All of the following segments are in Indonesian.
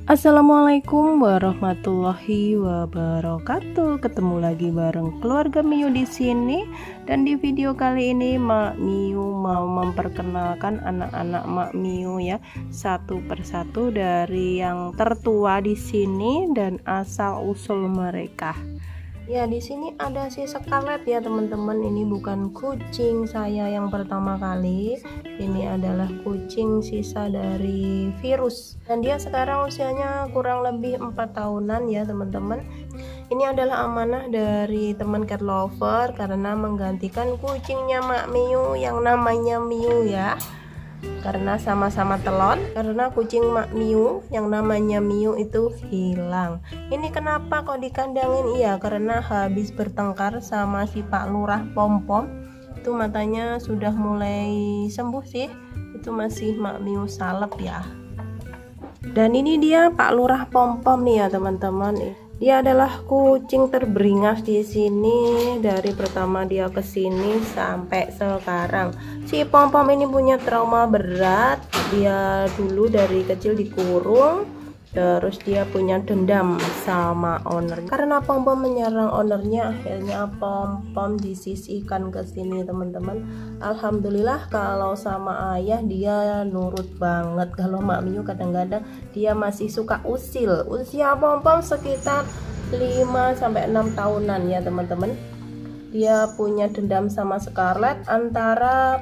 Assalamualaikum warahmatullahi wabarakatuh. Ketemu lagi bareng keluarga Miu di sini. Dan di video kali ini Mak Miu mau memperkenalkan anak-anak Mak Miu ya, satu persatu dari yang tertua di sini dan asal usul mereka. Ya, di sini ada si Scarlet ya teman-teman. Ini bukan kucing saya yang pertama kali. Ini adalah kucing sisa dari virus. Dan dia sekarang usianya kurang lebih 4 tahunan ya teman-teman. Ini adalah amanah dari teman cat lover karena menggantikan kucingnya Mak Miu yang namanya Miu ya. Karena sama-sama telon, karena kucing Mak Miu yang namanya Miu itu hilang. Ini kenapa kok dikandangin? Iya, karena habis bertengkar sama si Pak Lurah Pom-Pom. Itu matanya sudah mulai sembuh sih. Itu masih Mak Miu salep ya. Dan ini dia Pak Lurah Pom-Pom nih ya teman-teman. Dia adalah kucing terberingas di sini dari pertama dia ke sini sampai sekarang. Si Pom-Pom ini punya trauma berat. Dia dulu dari kecil dikurung, terus dia punya dendam sama owner. Karena Pom-Pom menyerang ownernya, akhirnya Pom-Pom disisihkan ke sini teman-teman. Alhamdulillah kalau sama ayah dia nurut banget. Kalau Mak Miu kadang-kadang dia masih suka usil. Usia Pom-Pom sekitar 5-6 tahunan ya teman-teman. Dia punya dendam sama Scarlet antara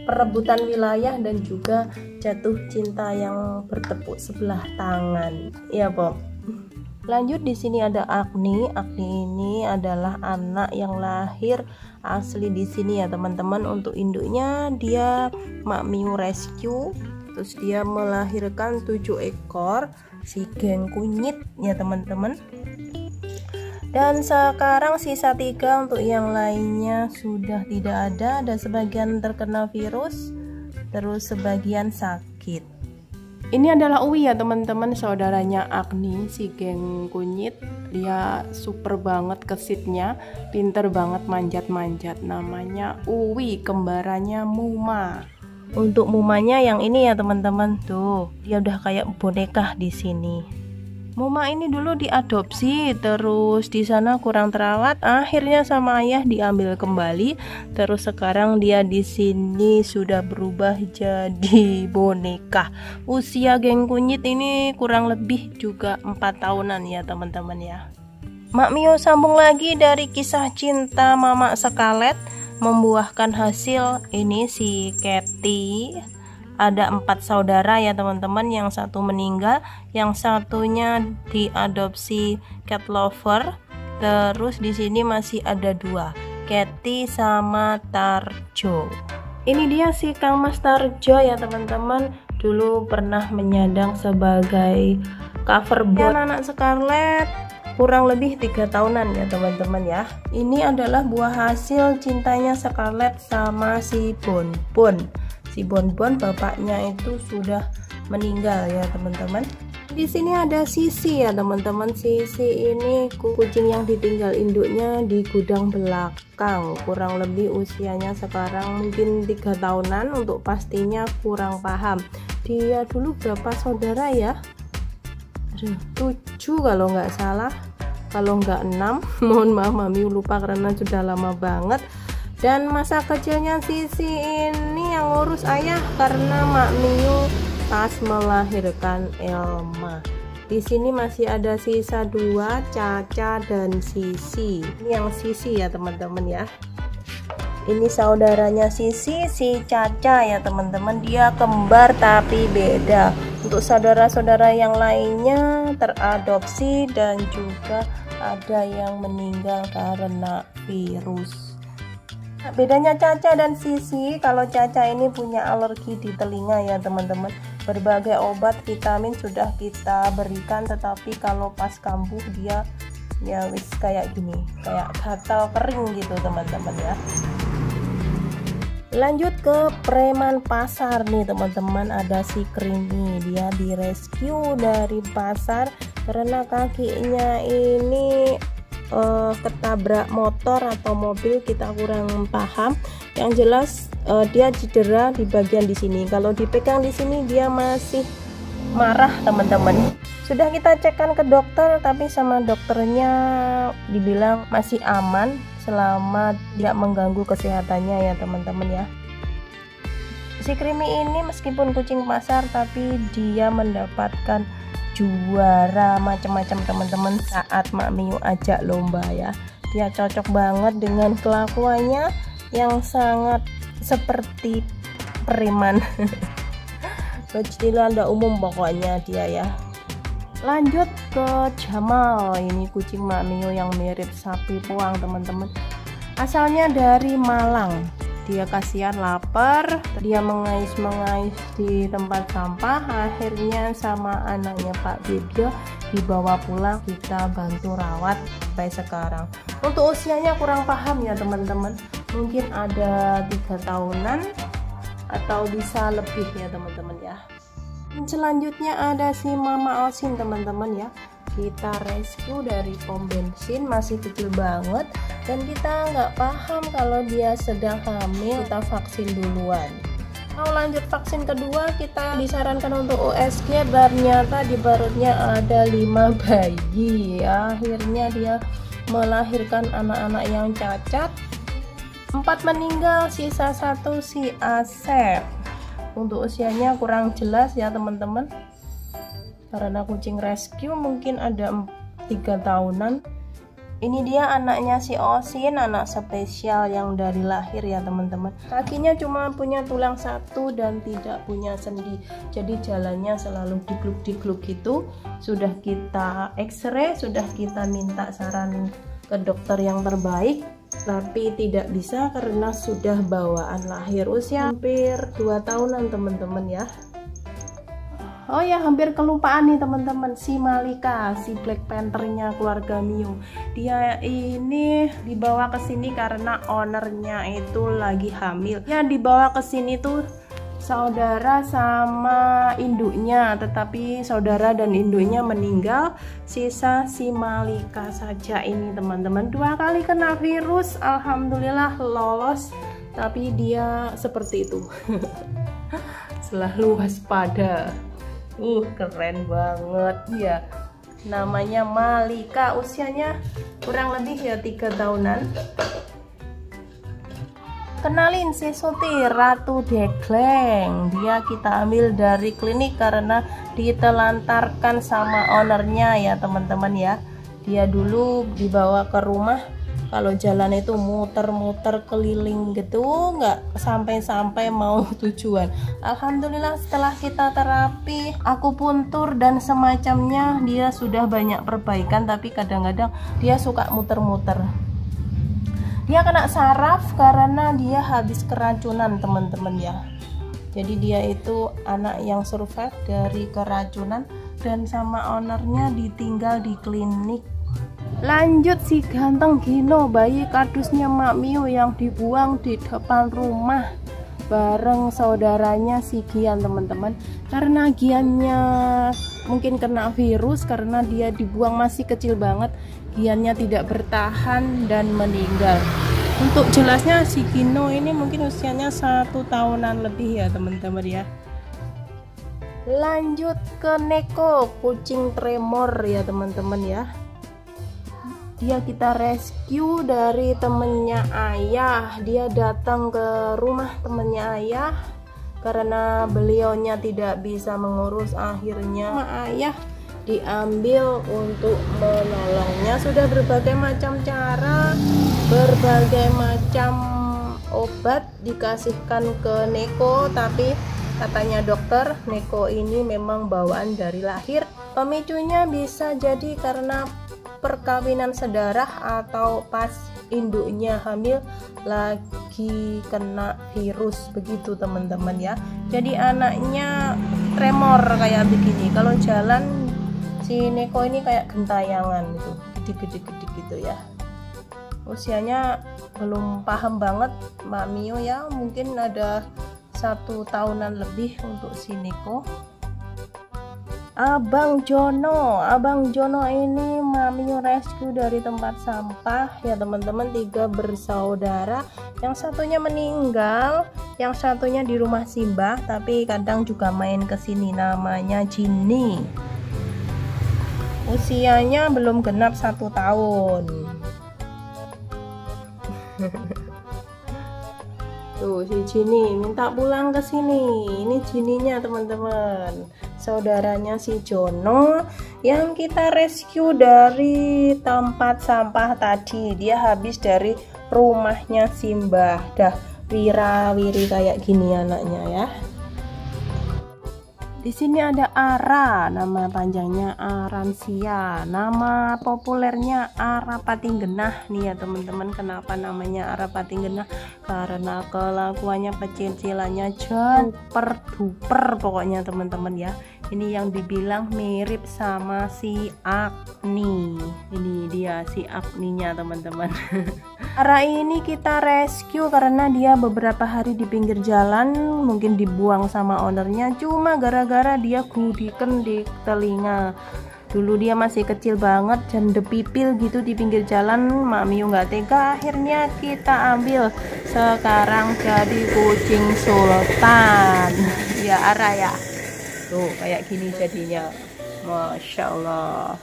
perebutan wilayah dan juga jatuh cinta yang bertepuk sebelah tangan. Ya, Pom. Lanjut di sini ada Agni. Agni ini adalah anak yang lahir asli di sini ya teman-teman. Untuk induknya dia Mak Miu rescue. Terus dia melahirkan 7 ekor si geng kunyit ya teman-teman. Dan sekarang sisa 3, untuk yang lainnya sudah tidak ada. Ada sebagian terkena virus, terus sebagian sakit. Ini adalah Uwi ya teman-teman, saudaranya Agni, si geng kunyit. Dia super banget kesitnya, pinter banget manjat-manjat. Namanya Uwi, kembarannya Muma. Untuk Mumanya yang ini ya teman-teman, tuh dia udah kayak boneka di sini. Muma ini dulu diadopsi, terus di sana kurang terawat, akhirnya sama ayah diambil kembali. Terus sekarang dia di sini sudah berubah jadi boneka. Usia geng kunyit ini kurang lebih juga 4 tahunan ya teman-teman ya. Mak Miu sambung lagi dari kisah cinta Mama Scarlet membuahkan hasil. Ini si Cathy. Ada 4 saudara ya teman-teman, yang satu meninggal, yang satunya diadopsi cat lover. Terus di sini masih ada 2, Cathy sama Tarjo. Ini dia si Kang Mas Tarjo ya teman-teman, dulu pernah menyandang sebagai cover buat anak Scarlet kurang lebih 3 tahunan ya teman-teman ya. Ini adalah buah hasil cintanya Scarlet sama si Bonbon. Si Bonbon bapaknya itu sudah meninggal ya teman-teman. Di sini ada Sisi ya teman-teman. Sisi ini kucing yang ditinggal induknya di gudang belakang. Kurang lebih usianya sekarang mungkin 3 tahunan, untuk pastinya kurang paham. Dia dulu berapa saudara ya? 7 kalau nggak salah, kalau nggak 6. Mohon maaf Mami lupa karena sudah lama banget. Dan masa kecilnya Sisi ini yang ngurus ayah karena Mak Miu pas melahirkan Elma. Di sini masih ada sisa 2, Caca dan Sisi. Ini yang Sisi ya teman-teman ya. Ini saudaranya Sisi, si Caca ya teman-teman. Dia kembar tapi beda. Untuk saudara-saudara yang lainnya teradopsi dan juga ada yang meninggal karena virus. Bedanya Caca dan Sisi, kalau Caca ini punya alergi di telinga ya teman-teman. Berbagai obat vitamin sudah kita berikan, tetapi kalau pas kambuh dia ya wis kayak gini, kayak gatal kering gitu teman-teman ya. Lanjut ke preman pasar nih teman-teman, ada si Creamy. Dia direscue dari pasar karena kakinya ini ketabrak motor atau mobil, kita kurang paham. Yang jelas dia cedera di bagian di sini. Kalau dipegang di sini dia masih marah teman-teman. Sudah kita cekkan ke dokter, tapi sama dokternya dibilang masih aman selama tidak mengganggu kesehatannya ya teman-teman ya. Si Creamy ini meskipun kucing pasar tapi dia mendapatkan juara macam-macam teman-teman saat Mak Miu ajak lomba ya. Dia cocok banget dengan kelakuannya yang sangat seperti preman. Kecilanda umum pokoknya dia ya. Lanjut ke Jamal, ini kucing Mak Miu yang mirip sapi puang teman-teman. Asalnya dari Malang. Dia kasihan lapar, dia mengais-mengais di tempat sampah. Akhirnya sama anaknya Pak Bibio dibawa pulang, kita bantu rawat sampai sekarang. Untuk usianya kurang paham ya teman-teman, mungkin ada 3 tahunan atau bisa lebih ya teman-teman ya. Selanjutnya ada si Mama Osin teman-teman ya. Kita rescue dari pom bensin, masih kecil banget dan kita nggak paham kalau dia sedang hamil. Kita vaksin duluan. Mau lanjut vaksin kedua, kita disarankan untuk USG. Ternyata di perutnya ada 5 bayi. Akhirnya dia melahirkan anak-anak yang cacat. 4 meninggal, sisa 1 si Asep. Untuk usianya kurang jelas ya teman-teman, karena kucing rescue mungkin ada 3 tahunan. Ini dia anaknya si Osin, anak spesial yang dari lahir ya teman-teman. Kakinya cuma punya tulang 1 dan tidak punya sendi, jadi jalannya selalu digluk-digluk gitu. Sudah kita X-ray, sudah kita minta saran ke dokter yang terbaik, tapi tidak bisa karena sudah bawaan lahir. Usia hampir 2 tahunan teman-teman ya. Oh ya, hampir kelupaan nih teman-teman, si Malika, si Black Panthernya keluarga Miu. Dia ini dibawa ke sini karena ownernya itu lagi hamil. Ya, dibawa ke sini tuh saudara sama induknya, tetapi saudara dan induknya meninggal. Sisa si Malika saja ini teman-teman. 2 kali kena virus, alhamdulillah lolos, tapi dia seperti itu. Selalu waspada. Keren banget ya. Namanya Malika, usianya kurang lebih ya 3 tahunan. Kenalin si Suti, Ratu Degleng. Dia kita ambil dari klinik karena ditelantarkan sama ownernya ya teman-teman ya. Dia dulu dibawa ke rumah, kalau jalan itu muter-muter keliling gitu, nggak sampai-sampai mau tujuan. Alhamdulillah setelah kita terapi, akupuntur dan semacamnya, dia sudah banyak perbaikan, tapi kadang-kadang dia suka muter-muter. Dia kena saraf karena dia habis keracunan teman-teman ya. Jadi dia itu anak yang survive dari keracunan dan sama ownernya ditinggal di klinik. Lanjut si ganteng Gino, bayi kardusnya Mak Miu yang dibuang di depan rumah bareng saudaranya si Gian teman-teman. Karena Giannya mungkin kena virus karena dia dibuang masih kecil banget, Giannya tidak bertahan dan meninggal. Untuk jelasnya si Gino ini mungkin usianya 1 tahunan lebih ya teman-teman ya. Lanjut ke Neko, kucing tremor ya teman-teman ya. Dia kita rescue dari temennya ayah. Dia datang ke rumah temennya ayah karena beliaunya tidak bisa mengurus. Akhirnya ayah diambil untuk menolongnya. Sudah berbagai macam cara, berbagai macam obat dikasihkan ke Neko, tapi katanya dokter, Neko ini memang bawaan dari lahir. Pemicunya bisa jadi karena perkawinan sedarah atau pas induknya hamil lagi kena virus begitu teman-teman ya. Jadi anaknya tremor kayak begini. Kalau jalan si Neko ini kayak gentayangan gitu, gede-gede gitu ya. Usianya belum paham banget Mak Miu ya, mungkin ada 1 tahunan lebih untuk si Neko. Abang Jono ini Mak Miu rescue dari tempat sampah ya teman-teman. 3 bersaudara, yang satunya meninggal, yang satunya di rumah Simbah, tapi kadang juga main ke sini. Namanya Jinny. usianya belum genap 1 tahun. Tuh si Jini minta pulang ke sini. Ini Jininya teman-teman, saudaranya si Jono yang kita rescue dari tempat sampah tadi. Dia habis dari rumahnya si Mbah. Dah wira-wiri kayak gini anaknya ya. Di sini ada Ara, nama panjangnya Aransia, nama populernya Ara Patinggenah nih ya teman-teman. Kenapa namanya Ara Patinggenah? Karena kelakuannya pecicilannya super duper pokoknya teman-teman ya. Ini yang dibilang mirip sama si Agni. Ini dia si Agninya teman-teman. Ara ini kita rescue karena dia beberapa hari di pinggir jalan, mungkin dibuang sama ownernya cuma gara-gara dia gudikan di telinga. Dulu dia masih kecil banget dan depipil gitu di pinggir jalan. Mak Miu nggak tega, akhirnya kita ambil. Sekarang jadi kucing sultan. Ya Ara ya. Tuh kayak gini jadinya. Masya Allah.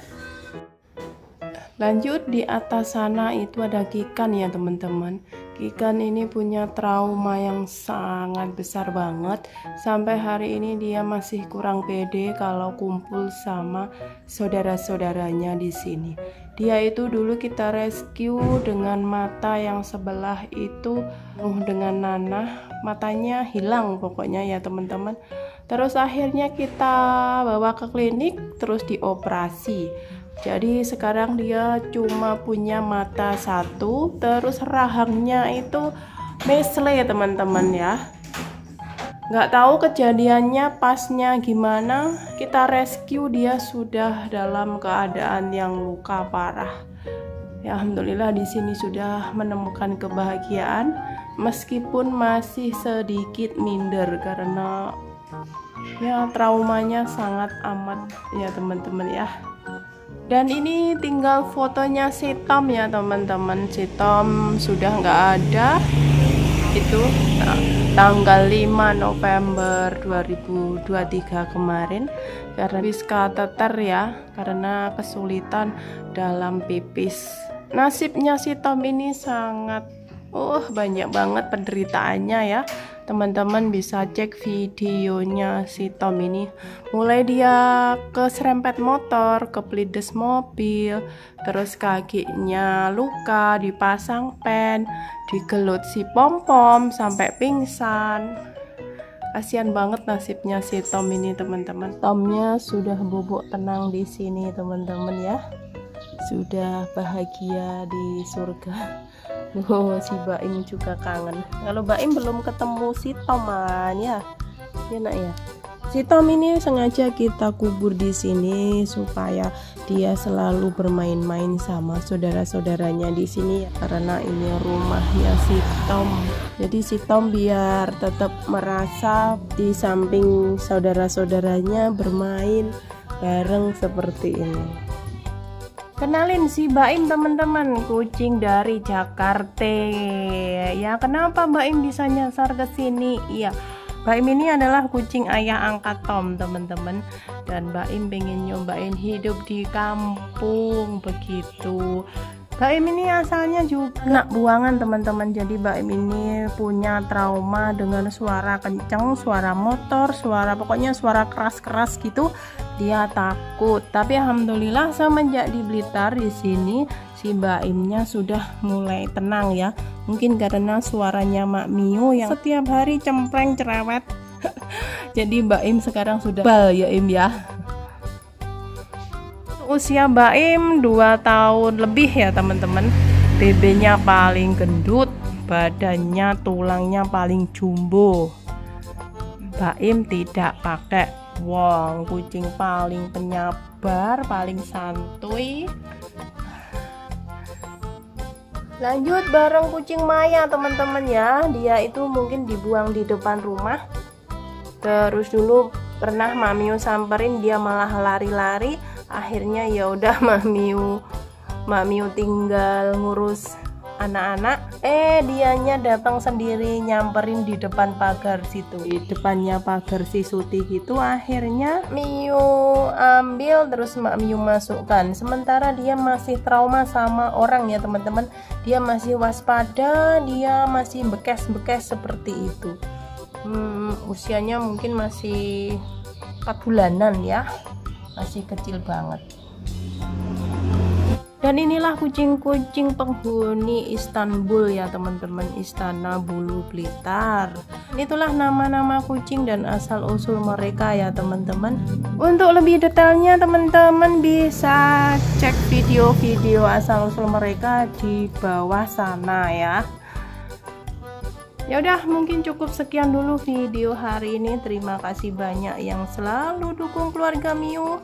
Lanjut di atas sana itu ada Kikan ya teman-teman. Kikan ini punya trauma yang sangat besar banget. Sampai hari ini dia masih kurang pede kalau kumpul sama saudara-saudaranya di sini. Dia itu dulu kita rescue dengan mata yang sebelah itu penuh dengan nanah, matanya hilang pokoknya ya teman-teman. Terus akhirnya kita bawa ke klinik terus dioperasi. Jadi sekarang dia cuma punya mata 1, terus rahangnya itu mesle teman-teman ya. Nggak tahu kejadiannya pasnya gimana, kita rescue dia sudah dalam keadaan yang luka parah. Ya alhamdulillah di sini sudah menemukan kebahagiaan meskipun masih sedikit minder karena ya traumanya sangat amat ya teman-teman ya. Dan ini tinggal fotonya si Tom ya teman-teman. Si Tom sudah nggak ada. Itu tanggal 5 November 2023 kemarin karena habis kateter ya, karena kesulitan dalam pipis. Nasibnya si Tom ini sangat banyak banget penderitaannya ya. Teman-teman bisa cek videonya si Tom ini. Mulai dia keserempet motor, kepelides mobil, terus kakinya luka, dipasang pen, digelut si pom-pom sampai pingsan. Kasihan banget nasibnya si Tom ini teman-teman. Tomnya sudah bubuk tenang di sini teman-teman ya. Sudah bahagia di surga. Si Baim juga kangen. Kalau Baim belum ketemu si Toman ya nak ya. Si Tom ini sengaja kita kubur di sini supaya dia selalu bermain-main sama saudara-saudaranya di sini ya, karena ini rumahnya si Tom. Jadi si Tom biar tetap merasa di samping saudara-saudaranya bermain bareng seperti ini. Kenalin si Baim teman-teman, kucing dari Jakarta. Ya kenapa Baim bisa nyasar ke sini? Iya, Baim ini adalah kucing ayah angkat Tom teman-teman. Dan Baim pengen nyobain hidup di kampung begitu. Baim ini asalnya juga anak buangan teman-teman. Jadi Baim ini punya trauma dengan suara kencang, suara motor, pokoknya suara keras-keras gitu. Dia takut. Tapi alhamdulillah semenjak di Blitar di sini si Baimnya sudah mulai tenang ya. Mungkin karena suaranya Mak Miu yang setiap hari cempreng cerewet. Jadi Baim sekarang sudah bal ya Im ya. Usia Baim 2 tahun lebih ya teman-teman. BB-nya paling gendut, badannya tulangnya paling jumbo. Baim tidak pakai wong, kucing paling penyabar, paling santuy. Lanjut bareng kucing Maya teman-teman ya. Dia itu mungkin dibuang di depan rumah. Terus dulu pernah Mak Miu samperin, dia malah lari-lari. Akhirnya ya udah Mak Miu tinggal ngurus anak-anak. Dianya datang sendiri nyamperin di depan pagar situ, di depannya pagar si Suti gitu. Akhirnya Miu ambil, terus Mak Miu masukkan. Sementara dia masih trauma sama orang ya teman-teman, dia masih waspada, dia masih bekes-bekes seperti itu. Usianya mungkin masih 4 bulanan ya, masih kecil banget. Dan inilah kucing-kucing penghuni Istanbul ya teman-teman, Istana Bulu Blitar. Itulah nama-nama kucing dan asal-usul mereka ya teman-teman. Untuk lebih detailnya teman-teman bisa cek video-video asal-usul mereka di bawah sana ya. Ya udah, mungkin cukup sekian dulu video hari ini. Terima kasih banyak yang selalu dukung keluarga Miu.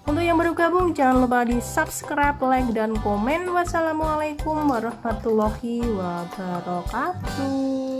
Untuk yang baru gabung jangan lupa di subscribe, like, dan komen. Wassalamualaikum warahmatullahi wabarakatuh.